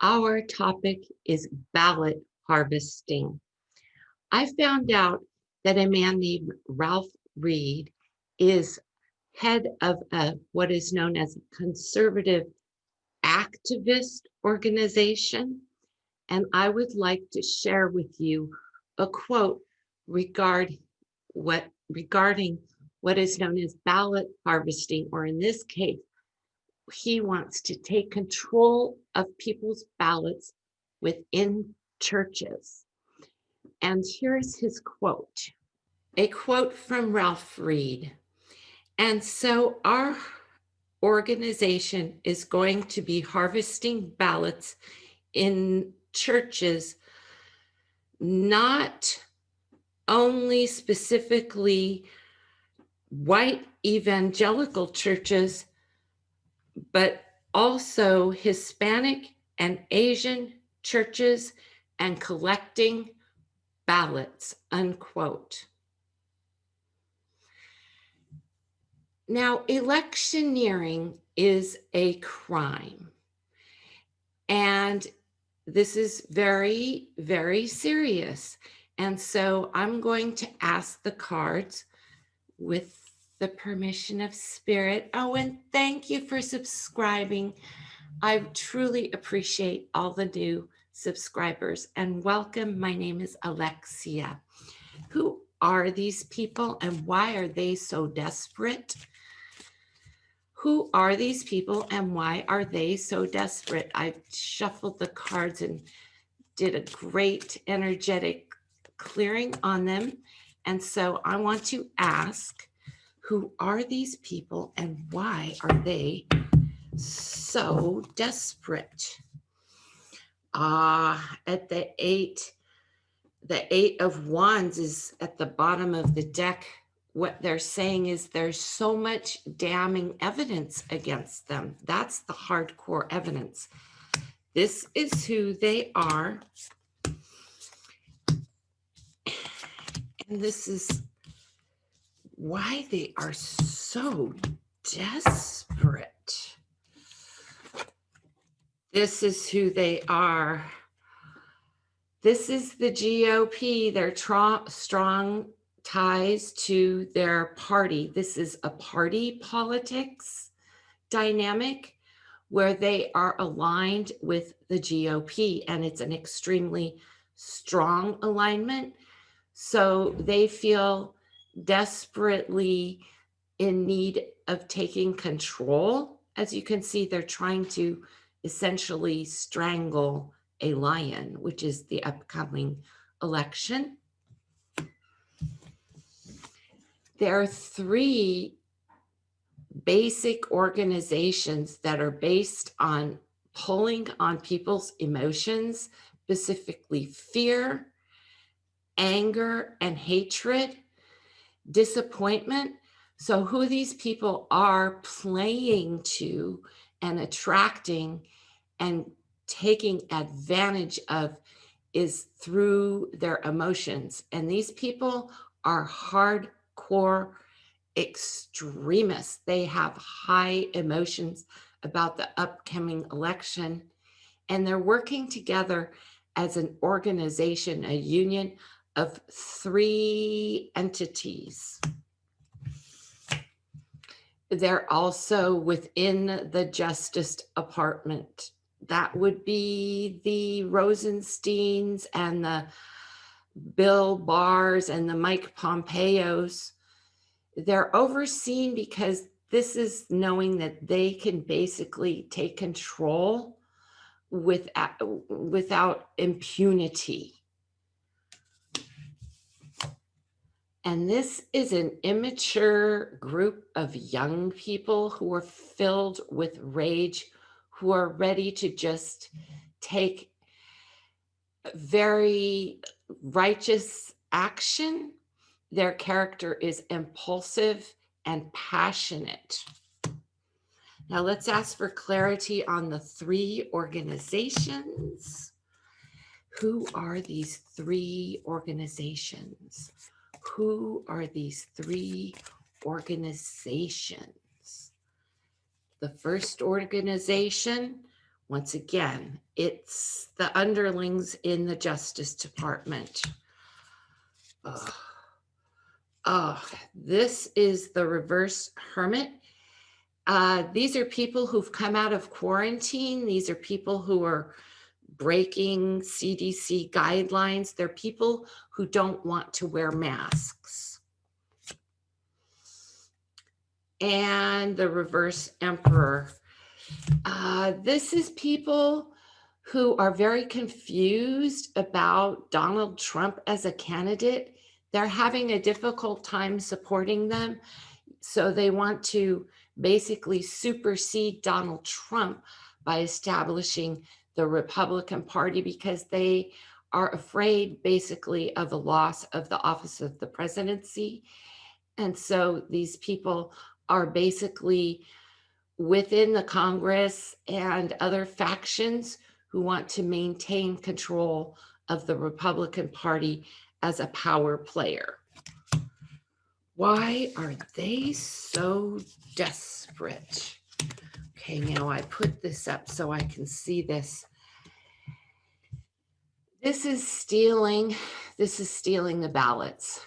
Our topic is ballot harvesting. I found out that a man named Ralph Reed is head of what is known as a conservative activist organization. And I would like to share with you a quote regarding what is known as ballot harvesting, or in this case, he wants to take control of people's ballots within churches. And here's his quote, a quote from Ralph Reed. And so our organization is going to be harvesting ballots in churches, not only specifically white evangelical churches, but also Hispanic and Asian churches, and collecting ballots, unquote. Now, electioneering is a crime. And this is very, very serious. And so I'm going to ask the cards with the permission of Spirit. Oh, and thank you for subscribing. I truly appreciate all the new subscribers, and welcome. My name is Alexia. Who are these people and why are they so desperate? Who are these people and why are they so desperate? I shuffled the cards and did a great energetic clearing on them. And so I want to ask, who are these people and why are they so desperate? At the eight of wands is at the bottom of the deck. What they're saying is there's so much damning evidence against them. That's the hardcore evidence. This is who they are. And this is why they are so desperate. This is who they are. This is the GOP, their strong ties to their party. This is a party politics dynamic where they are aligned with the GOP, and it's an extremely strong alignment. So they feel desperately in need of taking control. As you can see, they're trying to essentially strangle a lion, which is the upcoming election. There are three basic organizations that are based on pulling on people's emotions, specifically fear, anger, and hatred, disappointment. So who these people are playing to and attracting and taking advantage of is through their emotions. And these people are hardcore extremists. They have high emotions about the upcoming election, and they're working together as an organization, a union of three entities. They're also within the Justice Department. That would be the Rosensteins and the Bill Barrs and the Mike Pompeos. They're overseen because this is knowing that they can basically take control without impunity. And this is an immature group of young people who are filled with rage, who are ready to just take very righteous action. Their character is impulsive and passionate. Now let's ask for clarity on the three organizations. Who are these three organizations? Who are these three organizations? The first organization, once again, it's the underlings in the Justice Department. This is the reverse hermit. These are people who've come out of quarantine. These are people who are breaking CDC guidelines. They're people who don't want to wear masks. And the reverse emperor. This is people who are very confused about Donald Trump as a candidate. They're having a difficult time supporting them. So they want to basically supersede Donald Trump by establishing the Republican Party because they are afraid basically of the loss of the office of the presidency. And so these people are basically within the Congress and other factions who want to maintain control of the Republican Party as a power player. Why are they so desperate? Okay, now I put this up so I can see this. This is stealing the ballots.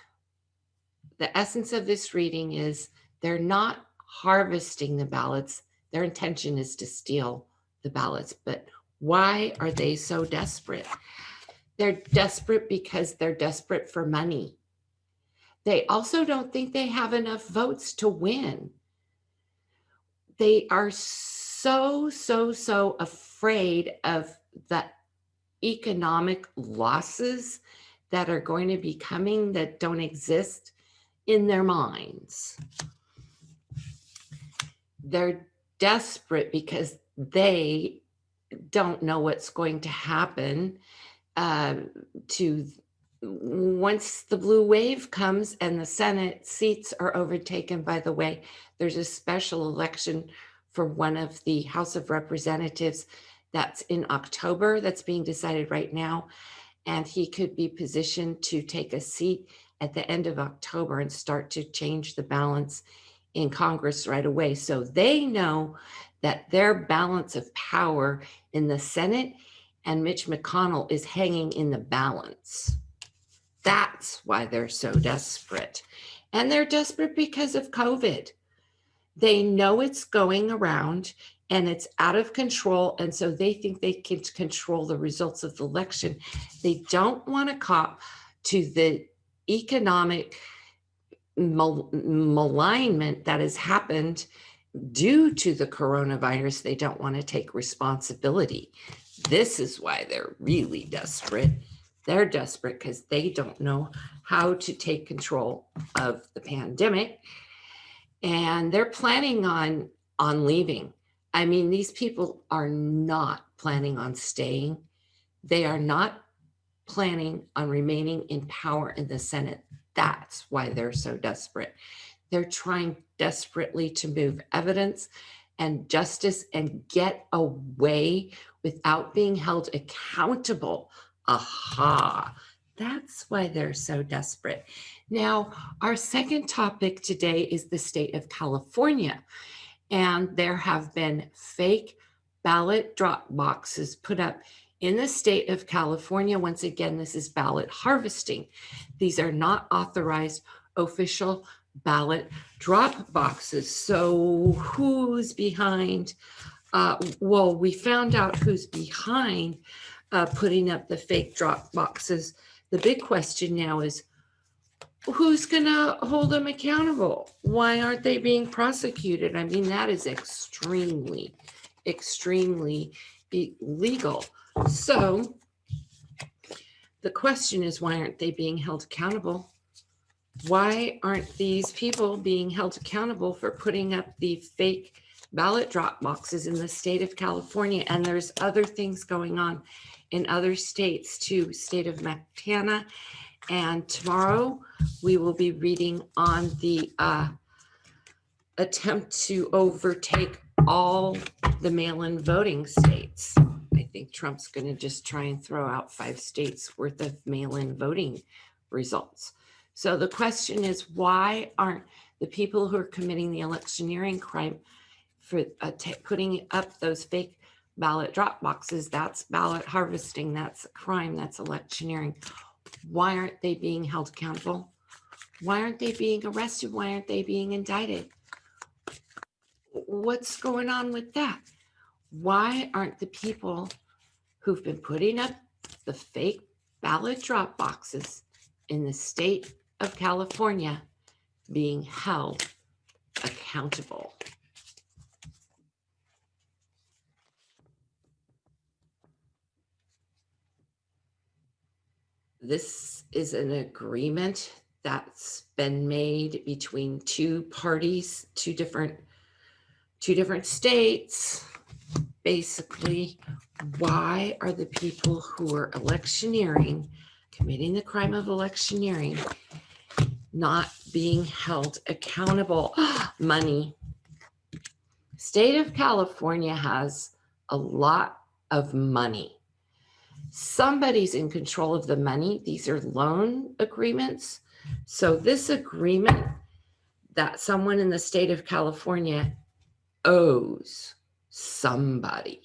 The essence of this reading is they're not harvesting the ballots. Their intention is to steal the ballots. But why are they so desperate? They're desperate because they're desperate for money. They also don't think they have enough votes to win. They are so afraid of the economic losses that are going to be coming that don't exist in their minds. They're desperate because they don't know what's going to happen once the blue wave comes and the Senate seats are overtaken. By the way, there's a special election for one of the House of Representatives that's in October that's being decided right now. And he could be positioned to take a seat at the end of October and start to change the balance in Congress right away. So they know that their balance of power in the Senate and Mitch McConnell is hanging in the balance. That's why they're so desperate. And they're desperate because of COVID. They know it's going around and it's out of control. And so they think they can control the results of the election. They don't want to cop to the economic malignment that has happened due to the coronavirus. They don't want to take responsibility. This is why they're really desperate. They're desperate because they don't know how to take control of the pandemic. And they're planning on leaving. I mean, these people are not planning on staying. They are not planning on remaining in power in the Senate. That's why they're so desperate. They're trying desperately to move evidence and justice and get away without being held accountable. Aha, that's why they're so desperate. Now, our second topic today is the state of California. And there have been fake ballot drop boxes put up in the state of California. Once again, this is ballot harvesting. These are not authorized official ballot drop boxes. So who's behind? Well, we found out who's behind putting up the fake drop boxes. The big question now is, who's going to hold them accountable? Why aren't they being prosecuted? I mean, that is extremely illegal. So the question is, why aren't they being held accountable? Why aren't these people being held accountable for putting up the fake ballot drop boxes in the state of California? And there's other things going on in other states too, state of Montana. And tomorrow we will be reading on the attempt to overtake all the mail-in voting states. I think Trump's going to just try and throw out 5 states worth of mail-in voting results. So the question is, why aren't the people who are committing the electioneering crime for putting up those fake ballot drop boxes? That's ballot harvesting. That's a crime. That's electioneering. Why aren't they being held accountable? Why aren't they being arrested? Why aren't they being indicted? What's going on with that? Why aren't the people who've been putting up the fake ballot drop boxes in the state of California being held accountable? This is an agreement that's been made between 2 parties, two different states. Basically, why are the people who are electioneering, committing the crime of electioneering, not being held accountable? Money. State of California has a lot of money. Somebody's in control of the money. These are loan agreements. So this agreement that someone in the state of California owes somebody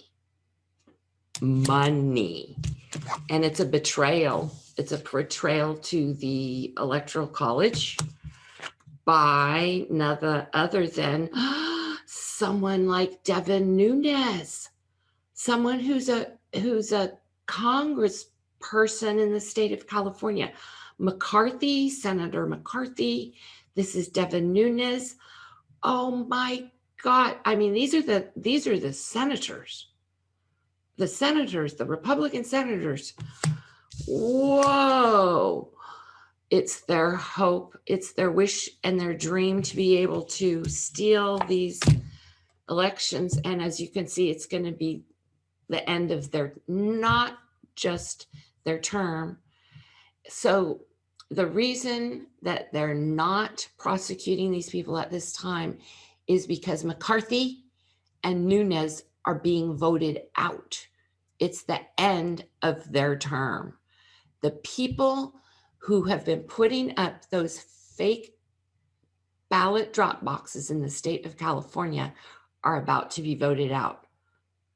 money, and it's a betrayal. It's a betrayal to the Electoral College by none other than someone like Devin Nunes, someone who's a congressperson in the state of California. McCarthy, Senator McCarthy. This is Devin Nunes. Oh my God. I mean, these are the senators. The Republican senators. Whoa. It's their hope, it's their wish and their dream to be able to steal these elections. And as you can see, it's going to be the end of not just their term. So the reason that they're not prosecuting these people at this time is because McCarthy and Nunes are being voted out. It's the end of their term. The people who have been putting up those fake ballot drop boxes in the state of California are about to be voted out.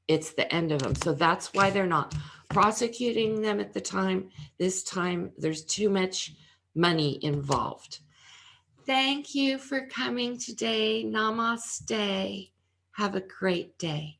It's the end of them. So that's why they're not prosecuting them at the time. This time, there's too much money involved. Thank you for coming today. Namaste. Have a great day.